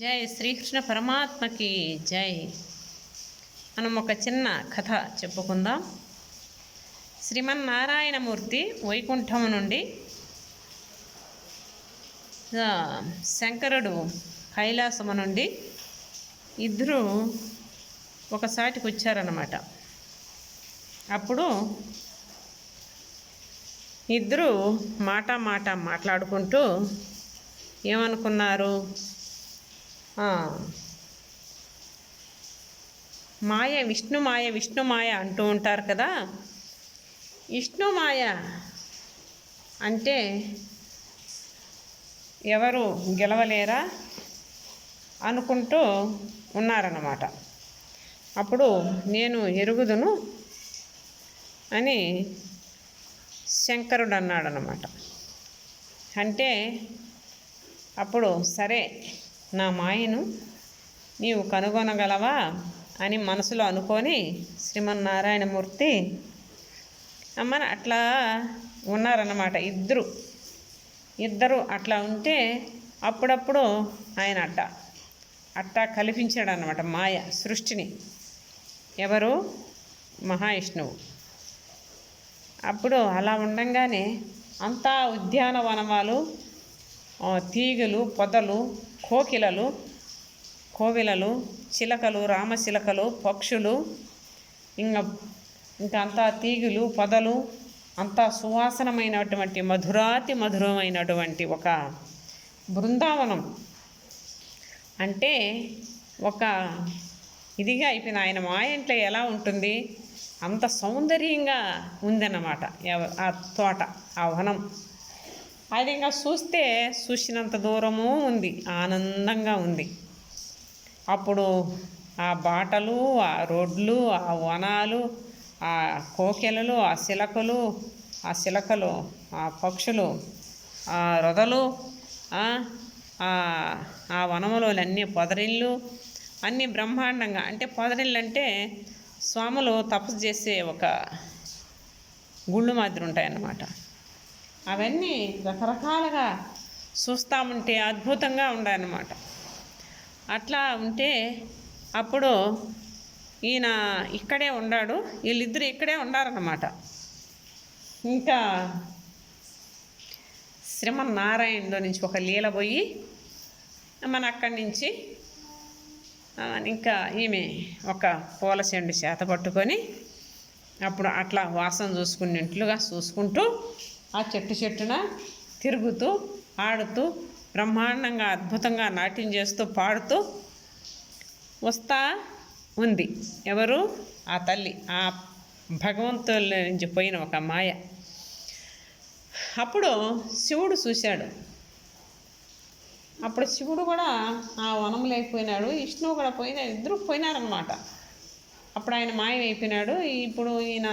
జై శ్రీకృష్ణ పరమాత్మకి జై. మనం ఒక చిన్న కథ చెప్పుకుందాం. శ్రీమన్నారాయణమూర్తి వైకుంఠము నుండి శంకరుడు కైలాసము నుండి ఇద్దరు ఒకసాటికి వచ్చారన్నమాట. అప్పుడు ఇద్దరు మాట మాట్లాడుకుంటూ ఏమనుకున్నారు, మాయ విష్ణుమాయ అంటూ ఉంటారు కదా. విష్ణుమాయ అంటే ఎవరు గెలవలేరా అనుకుంటూ ఉన్నారన్నమాట. అప్పుడు నేను ఎరుగుదును అని శంకరుడు అన్నాడనమాట. అంటే అప్పుడు సరే, నా మాయను నీవు కనుగొనగలవా అని మనసులో అనుకొని శ్రీమన్నారాయణమూర్తి అమ్మని అట్లా ఉన్నారన్నమాట. ఇద్దరు అట్లా ఉంటే అప్పుడప్పుడు ఆయన అట్టా కల్పించాడనమాట మాయ సృష్టిని. ఎవరు? మహావిష్ణువు. అప్పుడు అలా ఉండంగానే అంతా ఉద్యానవనమాలు, తీగలు, పొదలు, కోవిలలు, చిలకలు, రామచిలకలు, పక్షులు, ఇంకా అంతా తీగులు, పొదలు, అంతా సువాసనమైనటువంటి మధురమైనటువంటి ఒక బృందావనం. అంటే ఒక ఇదిగా అయిపోయింది. ఆయన మాయ ఇంట్లో ఎలా ఉంటుంది అంత సౌందర్యంగా ఉందన్నమాట ఆ తోట, ఆ వనం. అది ఇంకా చూసినంత దూరము ఉంది, ఆనందంగా ఉంది. అప్పుడు ఆ బాటలు, ఆ రోడ్లు, ఆ వనాలు, ఆ కోకిలలు, ఆ చిలకలు, ఆ పక్షులు, ఆ రొదలు, ఆ వనములు అన్నీ పొదరిళ్ళు, అన్నీ బ్రహ్మాండంగా. అంటే పొదరిళ్ళు అంటే స్వాములు తపస్సు చేసే ఒక గుళ్ళు మాదిరి ఉంటాయన్నమాట. అవన్నీ రకరకాలుగా చూస్తామంటే అద్భుతంగా ఉన్నాయన్నమాట. అట్లా ఉంటే అప్పుడు ఈయన ఇక్కడే ఉన్నాడు, వీళ్ళిద్దరు ఇక్కడే ఉండారన్నమాట. ఇంకా శ్రీమన్నారాయణలో నుంచి ఒక లీల పోయి మన అక్కడి నుంచి ఇంకా ఈమె ఒక పూల చెండు చేత పట్టుకొని అప్పుడు అట్లా వాసన చూసుకుంటూ ఆ చెట్టున తిరుగుతూ ఆడుతూ బ్రహ్మాండంగా అద్భుతంగా నాట్యం చేస్తూ పాడుతూ వస్తా ఉంది. ఎవరు? ఆ తల్లి, ఆ భగవంతుల నుంచి పోయిన ఒక మాయ. అప్పుడు శివుడు చూశాడు. అప్పుడు శివుడు కూడా ఆ వనంలో అయిపోయినాడు, విష్ణువు కూడా ఇద్దరు పోయినారనమాట. అప్పుడు ఆయన మాయమైపోయినాడు. ఇప్పుడు ఈయన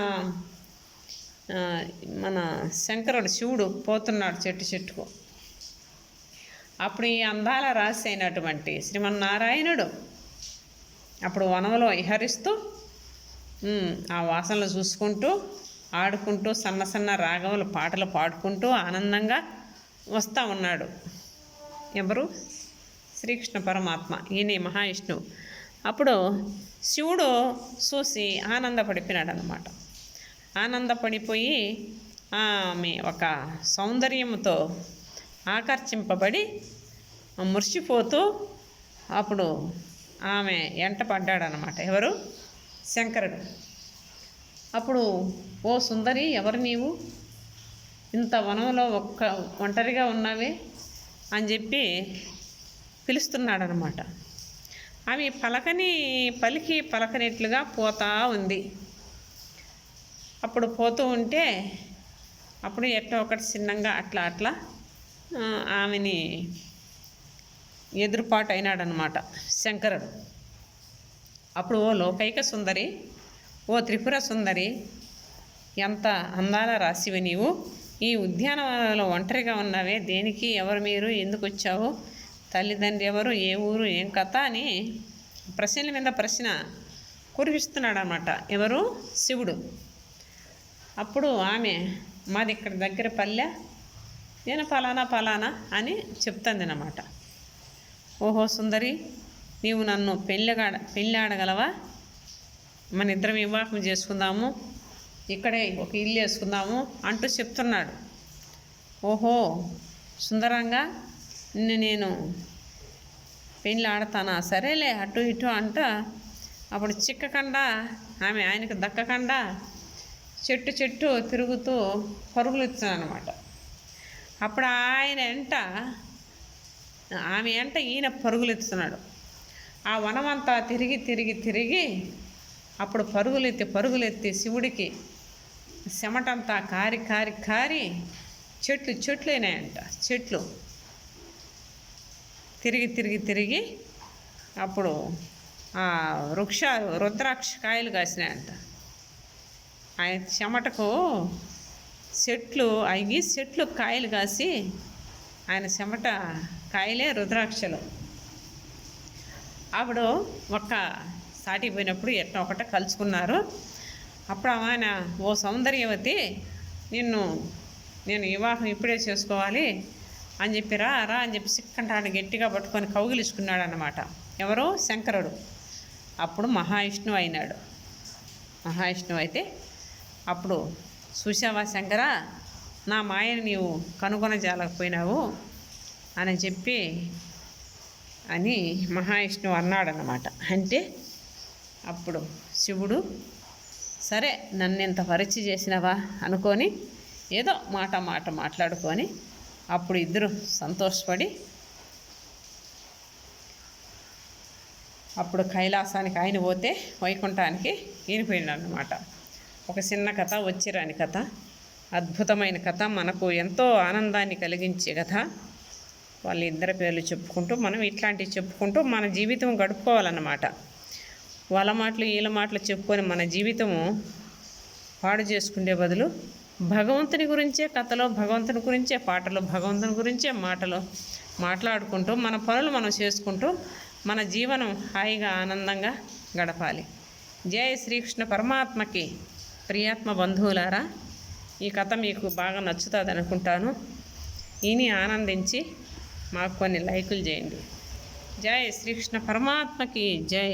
మన శంకరుడు శివుడు పోతున్నాడు చెట్టుకు. అప్పుడు ఈ అందాల రాశి అయినటువంటి శ్రీమన్నారాయణుడు అప్పుడు వనంలో విహరిస్తూ ఆ వాసనలు చూసుకుంటూ ఆడుకుంటూ సన్న రాగములు పాటలు పాడుకుంటూ ఆనందంగా వస్తూ ఉన్నాడు. ఎవరు? శ్రీకృష్ణ పరమాత్మ, ఈయన మహావిష్ణువు. అప్పుడు శివుడు చూసి ఆనందపడిపోయినాడు అన్నమాట. ఆనందపడిపోయి ఆమె ఒక సౌందర్యంతో ఆకర్షింపబడి మురిసిపోతూ అప్పుడు ఆమె ఎంట పడ్డాడనమాట. ఎవరు? శంకరుడు. అప్పుడు, ఓ సుందరి, ఎవరు నీవు? ఇంత వనంలో ఒంటరిగా ఉన్నావే అని చెప్పి పిలుస్తున్నాడనమాట. ఆమె పలకనట్లుగా పోతా ఉంది. అప్పుడు పోతూ ఉంటే అప్పుడు ఎట్లా ఒకటి చిన్నంగా అట్లా ఆమెని ఎదురుపాటు అయినాడనమాట శంకరుడు. అప్పుడు, ఓ లోకైక సుందరి, ఓ త్రిపుర సుందరి, ఎంత అందాల రాశివి నీవు, ఈ ఉద్యానవనంలో ఒంటరిగా ఉన్నావే, దేనికి? ఎవరు మీరు? ఎందుకు వచ్చావు? తల్లిదండ్రి ఎవరు? ఏ ఊరు? ఏం కథ అని ప్రశ్నల మీద ప్రశ్న కురిపిస్తున్నాడు అన్నమాట. ఎవరు? శివుడు. అప్పుడు ఆమె, మాది ఇక్కడ దగ్గర పల్లె, నేను ఫలానా అని చెప్తుంది అన్నమాట. ఓహో సుందరి, నీవు నన్ను పెళ్ళాడగలవా? మన ఇద్దరం వివాహం చేసుకుందాము, ఇక్కడే ఒక ఇల్లు వేసుకుందాము అంటూ చెప్తున్నాడు. ఓహో సుందరంగా నిన్ను నేను పెళ్ళి ఆడతానా, సరేలే అటు ఇటు అంట. అప్పుడు చిక్కకుండా ఆమె ఆయనకు దక్కకుండా చెట్టు తిరుగుతూ పరుగులు ఇస్తున్నాను అనమాట. అప్పుడు ఆమె వెంట ఈయన పరుగులు ఎత్తుతున్నాడు. ఆ వనమంతా తిరిగి అప్పుడు పరుగులెత్తి శివుడికి చెమటంతా కారి చెట్లు అయినాయంట. చెట్లు తిరిగి అప్పుడు ఆ వృక్షాలు రుద్రాక్ష కాయలు కాసినాయంట. ఆయన చెమటకు చెట్లు కాయలు కాసి ఆయన చెమట కాయలే రుద్రాక్షలు. అప్పుడు సాటికి పోయినప్పుడు ఎట్లా ఒకట కలుసుకున్నారు. అప్పుడు ఆయన, ఓ సౌందర్యవతి, నేను వివాహం ఇప్పుడే చేసుకోవాలి అని చెప్పి రా అని చెప్పి సిక్కంటాడు గట్టిగా పట్టుకొని కౌగిలించుకున్నాడు అన్నమాట. ఎవరు? శంకరుడు. అప్పుడు మహావిష్ణువు అయినాడు. మహావిష్ణువు అయితే అప్పుడు, చూశావా శంకర, నా మాయని నీవు కనుగొనజాలకపోయినావు అని మహావిష్ణువు అన్నాడన్నమాట. అంటే అప్పుడు శివుడు, సరే నన్ను ఇంత పరిచయం చేసినవా అనుకొని ఏదో మాట మాట్లాడుకొని అప్పుడు ఇద్దరు సంతోషపడి అప్పుడు కైలాసానికి ఆయన పోతే వైకుంఠానికి ఈయన పోయినాడు అన్నమాట. ఒక చిన్న కథ, వచ్చిరాని కథ, అద్భుతమైన కథ, మనకు ఎంతో ఆనందాన్ని కలిగించే కథ. వాళ్ళిద్దరి పేర్లు చెప్పుకుంటూ మనం ఇట్లాంటివి చెప్పుకుంటూ మన జీవితం గడుపుకోవాలన్నమాట. వాళ్ళ మాటలు వీళ్ళ మాటలు చెప్పుకొని మన జీవితము పాడు చేసుకునే బదులు భగవంతుని గురించే కథలో, భగవంతుని గురించే పాటలు, భగవంతుని గురించే మాటలు మాట్లాడుకుంటూ మన పనులు మనం చేసుకుంటూ మన జీవనం హాయిగా ఆనందంగా గడపాలి. జై శ్రీకృష్ణ పరమాత్మకి. ప్రియాత్మ బంధువులారా, ఈ కథ మీకు బాగా నచ్చుతుంది అనుకుంటాను. ఈని ఆనందించి మాకు కొన్ని లైకులు చేయండి. జై శ్రీకృష్ణ పరమాత్మకి జై.